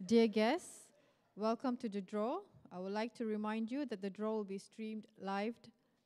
Dear guests, welcome to the draw. I would like to remind you that the draw will be streamed live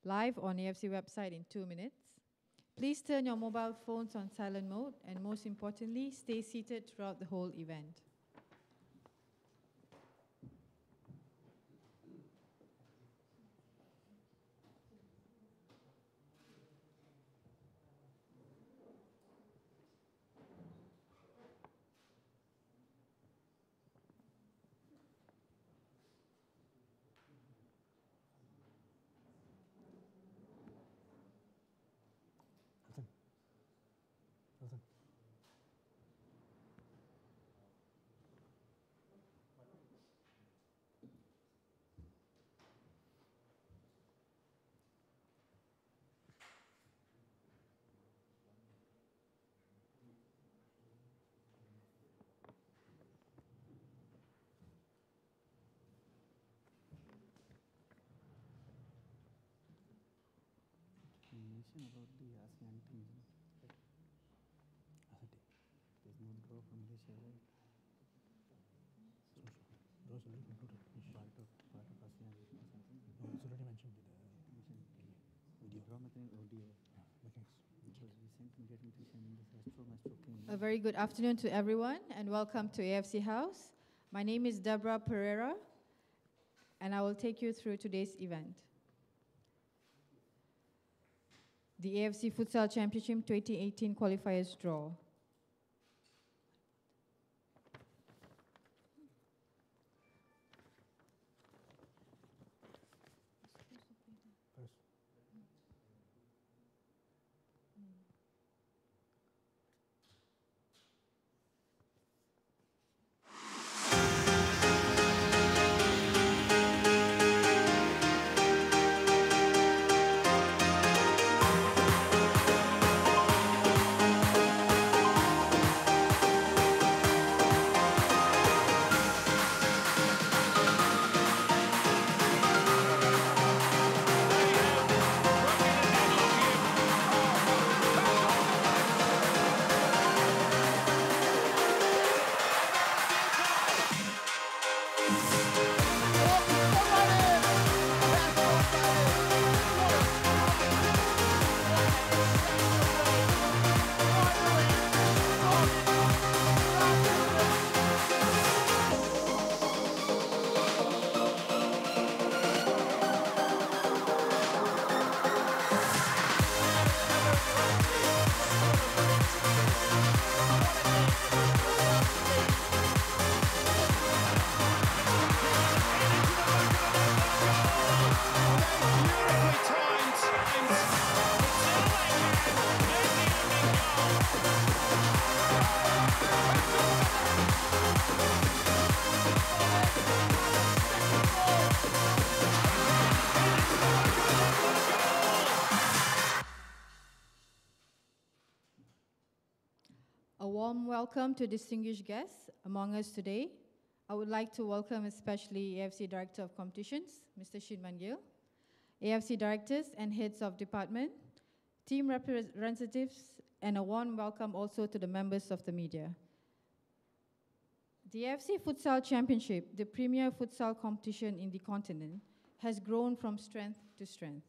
on AFC website in 2 minutes. Please turn your mobile phones on silent mode and most importantly, stay seated throughout the whole event. About the ASEAN team. There's no draw from Malaysia, right? So, draw is already included. Part of ASEAN or something? No, it's already mentioned in the video. Draw mechanism, ODI. Because recent media invitation in this Astro King. A very good afternoon to everyone and welcome to AFC House. My name is Deborah Pereira and I will take you through today's event. The AFC Futsal Championship 2018 Qualifiers draw. A warm welcome to distinguished guests among us today. I would like to welcome especially AFC Director of Competitions, Mr. Shin Man-gil, AFC Directors and Heads of Department, team representatives, and a warm welcome also to the members of the media. The AFC Futsal Championship, the premier futsal competition in the continent, has grown from strength to strength.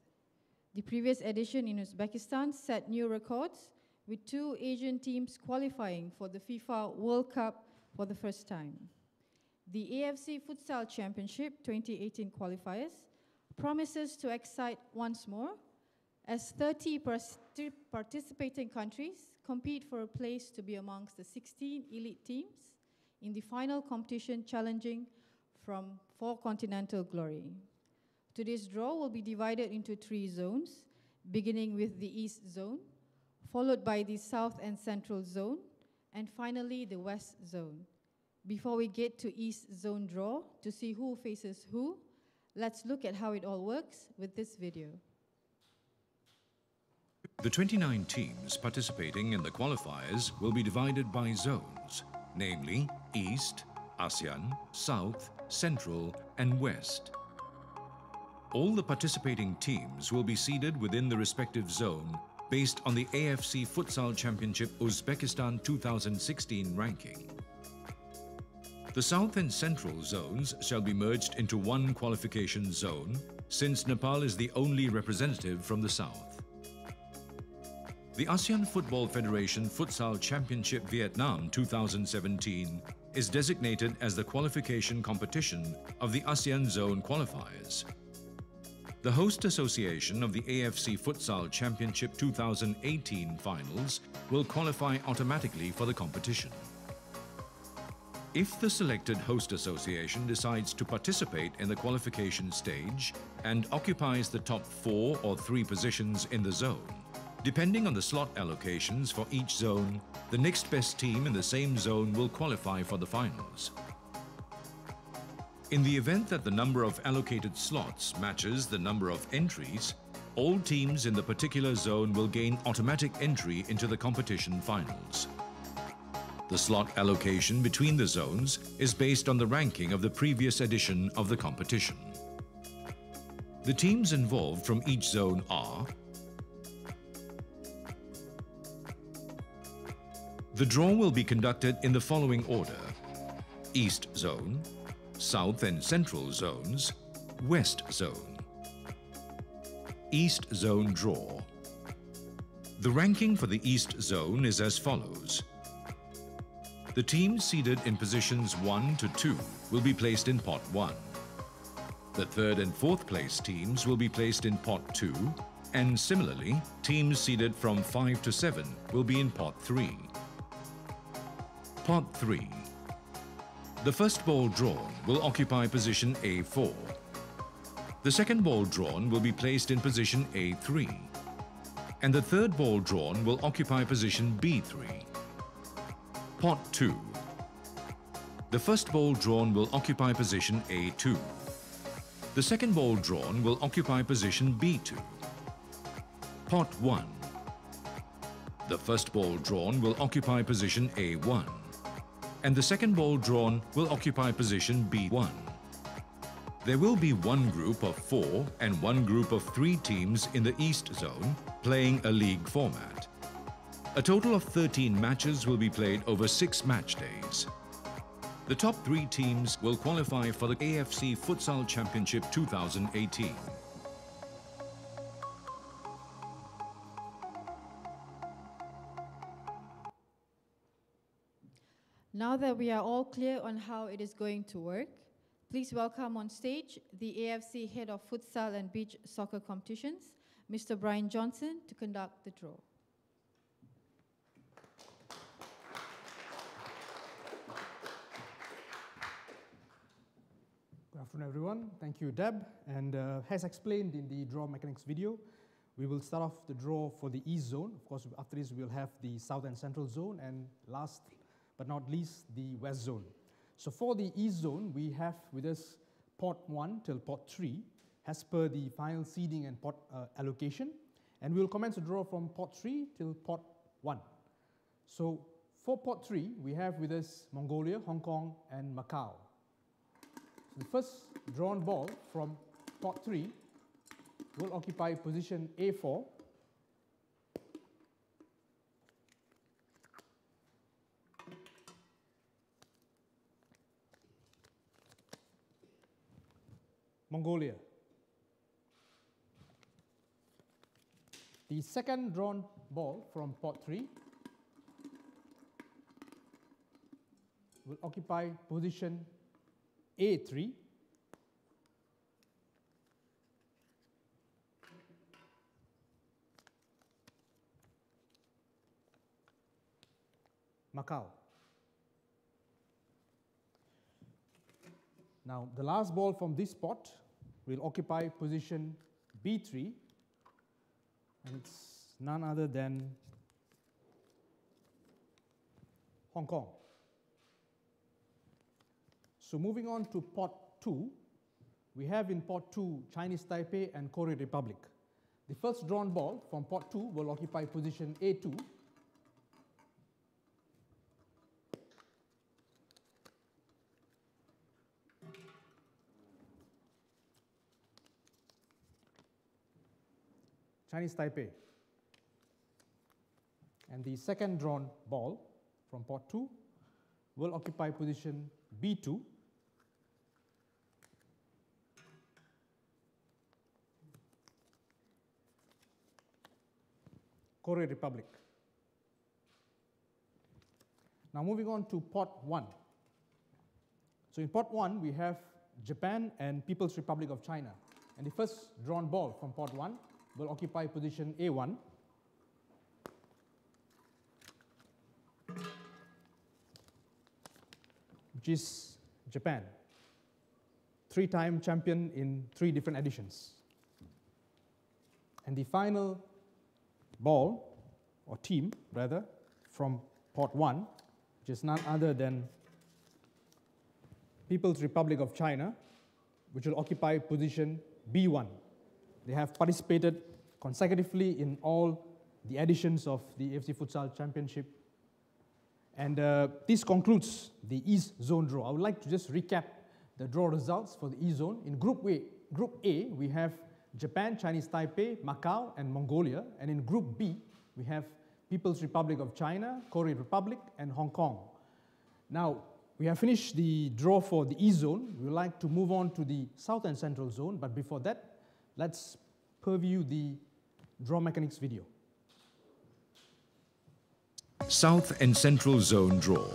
The previous edition in Uzbekistan set new records with 2 Asian teams qualifying for the FIFA World Cup for the first time. The AFC Futsal Championship 2018 qualifiers promises to excite once more as 30 participating countries compete for a place to be amongst the 16 elite teams in the final competition challenging for continental glory. Today's draw will be divided into 3 zones, beginning with the East Zone, followed by the South and Central Zone, and finally the West Zone. Before we get to East Zone draw to see who faces who, let's look at how it all works with this video. The 29 teams participating in the qualifiers will be divided by zones, namely East, ASEAN, South, Central, and West. All the participating teams will be seeded within the respective zone based on the AFC Futsal Championship Uzbekistan 2016 ranking. The South and Central zones shall be merged into one qualification zone, since Nepal is the only representative from the South. The ASEAN Football Federation Futsal Championship Vietnam 2017 is designated as the qualification competition of the ASEAN Zone Qualifiers. The host association of the AFC Futsal Championship 2018 finals will qualify automatically for the competition. If the selected host association decides to participate in the qualification stage and occupies the top 4 or 3 positions in the zone, depending on the slot allocations for each zone, the next best team in the same zone will qualify for the finals. In the event that the number of allocated slots matches the number of entries, all teams in the particular zone will gain automatic entry into the competition finals. The slot allocation between the zones is based on the ranking of the previous edition of the competition. The teams involved from each zone are: the draw will be conducted in the following order: East Zone, South and Central Zones, West Zone. East Zone draw. The ranking for the East Zone is as follows. The teams seeded in positions 1 to 2 will be placed in Pot 1. The 3rd and 4th place teams will be placed in Pot 2, and similarly, teams seeded from 5 to 7 will be in Pot 3. Pot 3. The first ball drawn will occupy position A4. The second ball drawn will be placed in position A3. And the third ball drawn will occupy position B3. Pot 2. The first ball drawn will occupy position A2. The second ball drawn will occupy position B2. Pot 1. The first ball drawn will occupy position A1. And the second ball drawn will occupy position B1. There will be one group of 4 and one group of 3 teams in the East Zone playing a league format. A total of 13 matches will be played over 6 match days. The top 3 teams will qualify for the AFC Futsal Championship 2018. Now that we are all clear on how it is going to work, please welcome on stage the AFC Head of Futsal and Beach Soccer Competitions, Mr. Brian Johnson, to conduct the draw. Good afternoon, everyone. Thank you, Deb. And as explained in the draw mechanics video, we will start off the draw for the East Zone. Of course, after this, we'll have the South and Central Zone, and last but not least, the West Zone. So for the East Zone, we have with us Pot 1 till Pot 3, as per the final seeding and pot allocation. And we'll commence the draw from Pot 3 till Pot 1. So for Pot 3, we have with us Mongolia, Hong Kong, and Macau. The first drawn ball from Pot 3 will occupy position A4. Mongolia. The second drawn ball from Pot 3 will occupy position A3. Macau. Now, the last ball from this pot will occupy position B3, and it's none other than Hong Kong. So moving on to Pot 2, we have in Pot 2 Chinese Taipei and Korean Republic. The first drawn ball from Pot 2 will occupy position A2. Chinese Taipei. And the second drawn ball from Pot 2 will occupy position B2. Korea Republic. Now moving on to pot 1. So in pot 1 we have Japan and People's Republic of China. And the first drawn ball from pot 1 will occupy position A1. Which is Japan. 3-time champion in 3 different editions. And the final ball, or team rather, from pot 1, which is none other than People's Republic of China, which will occupy position B1. They have participated consecutively in all the editions of the AFC Futsal Championship. And this concludes the East Zone draw. I would like to just recap the draw results for the East Zone. In Group A, we have Japan, Chinese Taipei, Macau, and Mongolia. And in Group B, we have People's Republic of China, Korean Republic, and Hong Kong. Now, we have finished the draw for the East Zone. We would like to move on to the South and Central Zone, but before that, let's preview the draw mechanics video. South and Central Zone draw.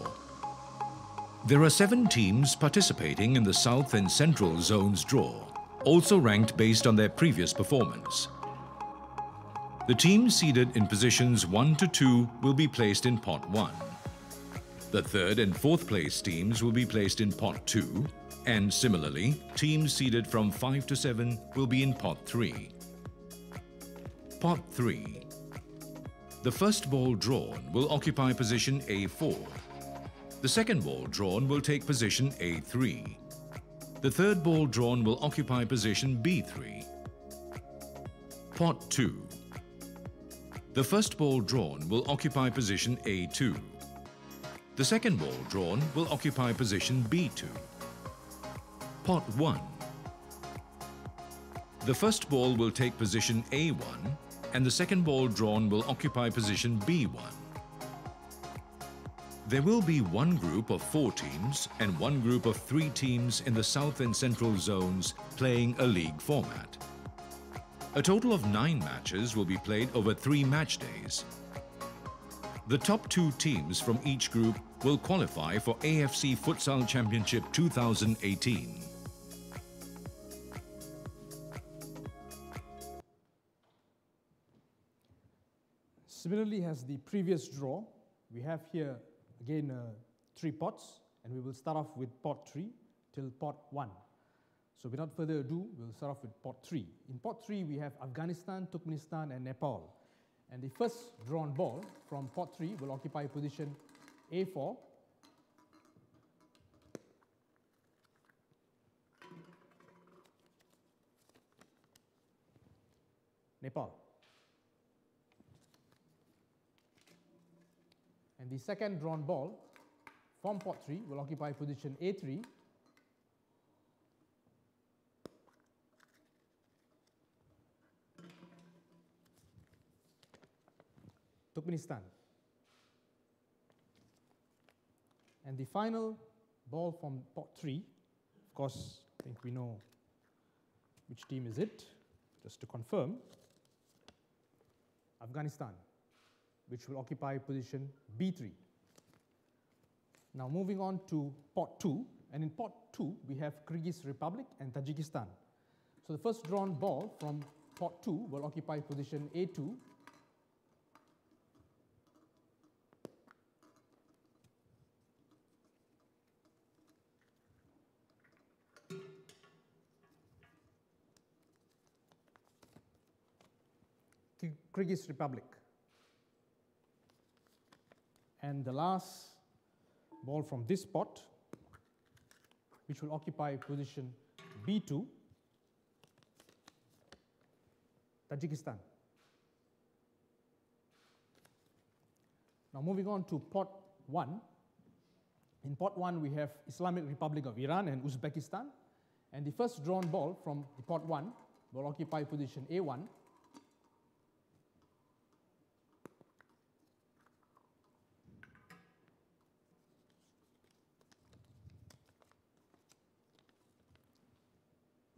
There are 7 teams participating in the South and Central Zones draw, also ranked based on their previous performance. The teams seeded in positions 1 to 2 will be placed in pot 1. The 3rd and 4th place teams will be placed in pot 2, and similarly, teams seeded from 5 to 7 will be in pot 3. Pot 3. The first ball drawn will occupy position A4. The second ball drawn will take position A3. The third ball drawn will occupy position B3. Pot 2. The first ball drawn will occupy position A2. The second ball drawn will occupy position B2. Pot 1. The first ball will take position A1 and the second ball drawn will occupy position B1. There will be 1 group of 4 teams and 1 group of 3 teams in the South and Central Zones playing a league format. A total of 9 matches will be played over 3 match days. The top 2 teams from each group will qualify for AFC Futsal Championship 2018. Similarly as the previous draw, we have here again 3 pots, and we will start off with pot 3 till pot 1. So without further ado, we'll start off with pot 3. In pot 3, we have Afghanistan, Turkmenistan, and Nepal. And the first drawn ball from pot 3 will occupy position A4. Nepal. And the second drawn ball from pot 3 will occupy position A3. Turkmenistan. And the final ball from pot 3, of course, I think we know which team is it, just to confirm, Afghanistan, which will occupy position B3. Now moving on to pot 2, and in pot 2 we have Kyrgyz Republic and Tajikistan. So the first drawn ball from pot 2 will occupy position A2. Kyrgyz Republic. And the last ball from this pot, which will occupy position B2, Tajikistan. Now moving on to pot 1. In pot 1 we have Islamic Republic of Iran and Uzbekistan. And the first drawn ball from the pot 1 will occupy position A1.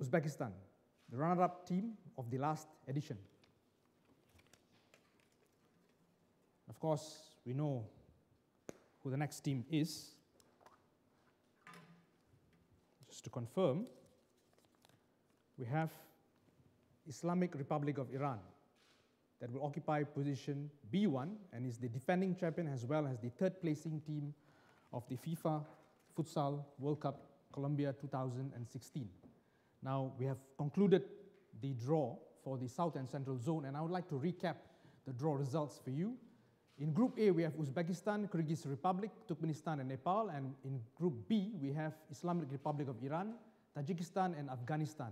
Uzbekistan, the runner-up team of the last edition. Of course, we know who the next team is. Just to confirm, we have Islamic Republic of Iran that will occupy position B1 and is the defending champion as well as the third placing team of the FIFA Futsal World Cup Colombia 2016. Now we have concluded the draw for the South and Central Zone, and I would like to recap the draw results for you. In Group A, we have Uzbekistan, Kyrgyz Republic, Turkmenistan, and Nepal. And in Group B, we have Islamic Republic of Iran, Tajikistan, and Afghanistan.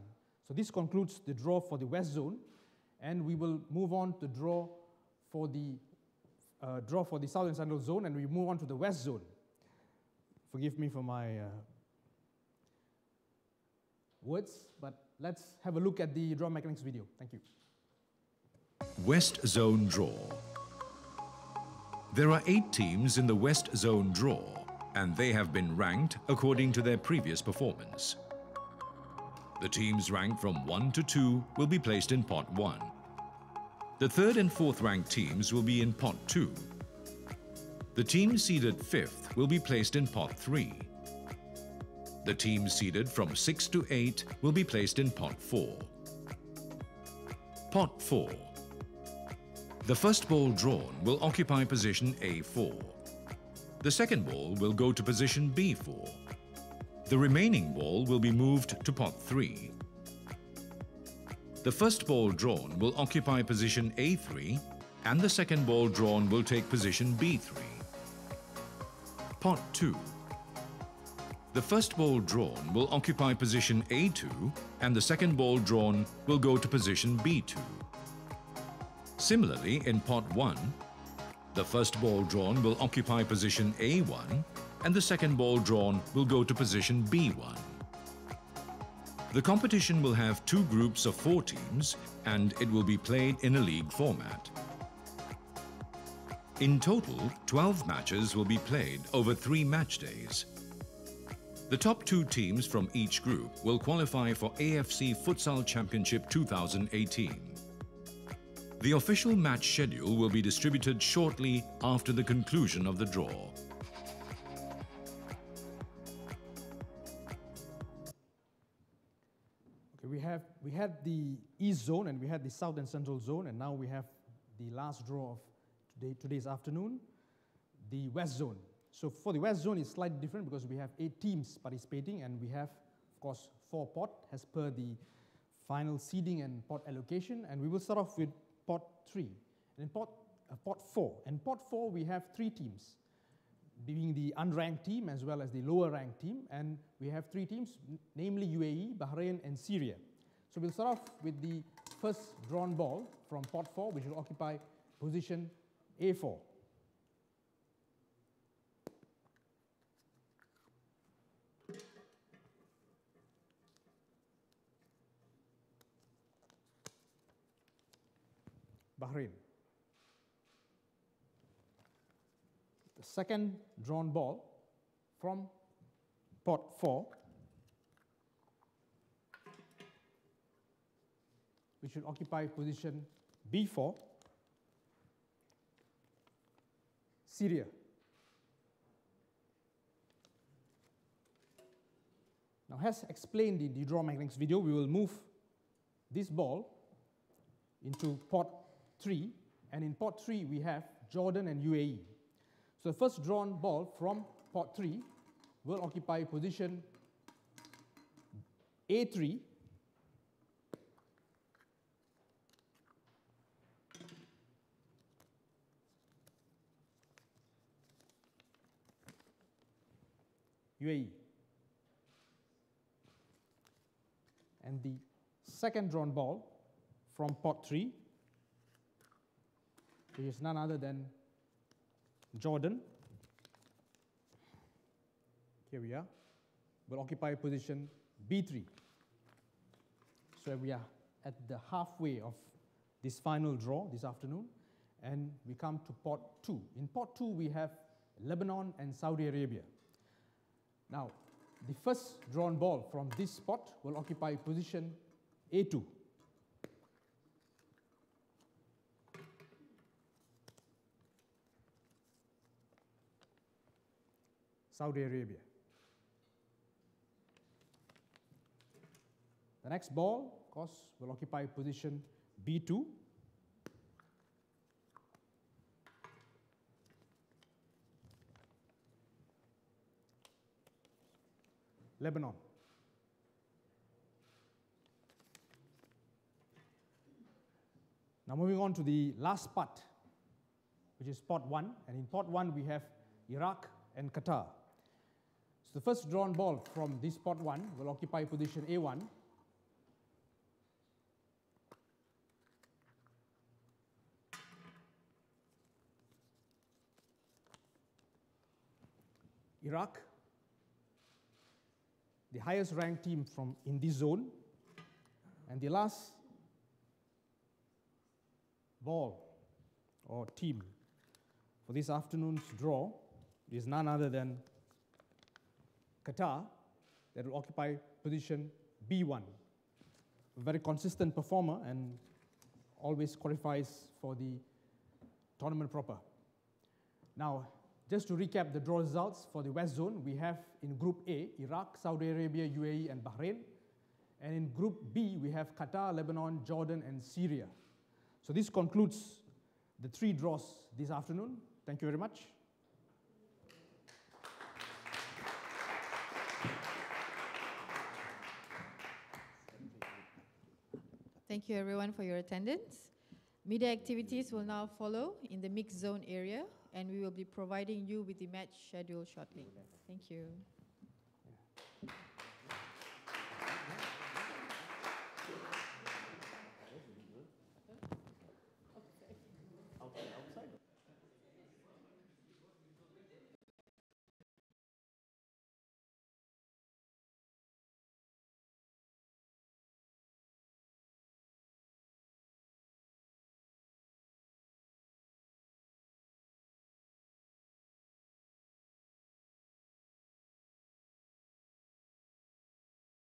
So this concludes the draw for the West Zone, and we will move on to draw for the South and Central Zone, and we move on to the West Zone. Forgive me for my words, but let's have a look at the draw mechanics video. Thank you. West Zone Draw. There are 8 teams in the West Zone Draw, and they have been ranked according to their previous performance. The teams ranked from 1 to 2 will be placed in Pot 1. The 3rd and 4th ranked teams will be in Pot 2. The team seeded 5th will be placed in Pot 3. The teams seeded from 6 to 8 will be placed in Pot 4. Pot 4. The first ball drawn will occupy position A4. The second ball will go to position B4. The remaining ball will be moved to Pot 3. The first ball drawn will occupy position A3 and the second ball drawn will take position B3. Pot 2. The first ball drawn will occupy position A2 and the second ball drawn will go to position B2. Similarly, in Pot 1, the first ball drawn will occupy position A1 and the second ball drawn will go to position B1. The competition will have 2 groups of 4 teams and it will be played in a league format. In total, 12 matches will be played over 3 match days. The top 2 teams from each group will qualify for AFC Futsal Championship 2018. The official match schedule will be distributed shortly after the conclusion of the draw. Okay, we had the East Zone and we had the South and Central Zone, and now we have the last draw of today's afternoon, the West Zone. So for the West Zone, it's slightly different because we have 8 teams participating, and we have, of course, 4 pot as per the final seeding and pot allocation. And we will start off with Pot 3 and in Pot 4. In Pot 4, we have 3 teams, being the unranked team as well as the lower ranked team, and we have 3 teams, namely UAE, Bahrain, and Syria. So we'll start off with the first drawn ball from Pot 4, which will occupy position A4. Bahrain. The second drawn ball from Pot 4, which will occupy position B4, Syria. Now, as explained in the draw mechanics video, we will move this ball into Pot 3, and in Pot 3 we have Jordan and UAE. So the first drawn ball from Pot 3 will occupy position A3, UAE. And the second drawn ball from Pot 3, which is none other than Jordan, here we are, will occupy position B3. So we are at the halfway of this final draw this afternoon, and we come to Pot 2. In Pot 2, we have Lebanon and Saudi Arabia. Now, the first drawn ball from this spot will occupy position A2. Saudi Arabia. The next ball, of course, will occupy position B2. Lebanon. Now moving on to the last pot, which is pot 1. And in pot 1, we have Iraq and Qatar. So the first drawn ball from this pot 1 will occupy position A1. Iraq, the highest ranked team in this zone. And the last ball or team for this afternoon's draw is none other than Qatar, that will occupy position B1. A very consistent performer and always qualifies for the tournament proper. Now, just to recap the draw results for the West Zone, we have in Group A, Iraq, Saudi Arabia, UAE, and Bahrain. And in Group B, we have Qatar, Lebanon, Jordan, and Syria. So this concludes the 3 draws this afternoon. Thank you very much. Thank you everyone for your attendance. Media activities will now follow in the mixed zone area, and we will be providing you with the match schedule shortly. Thank you.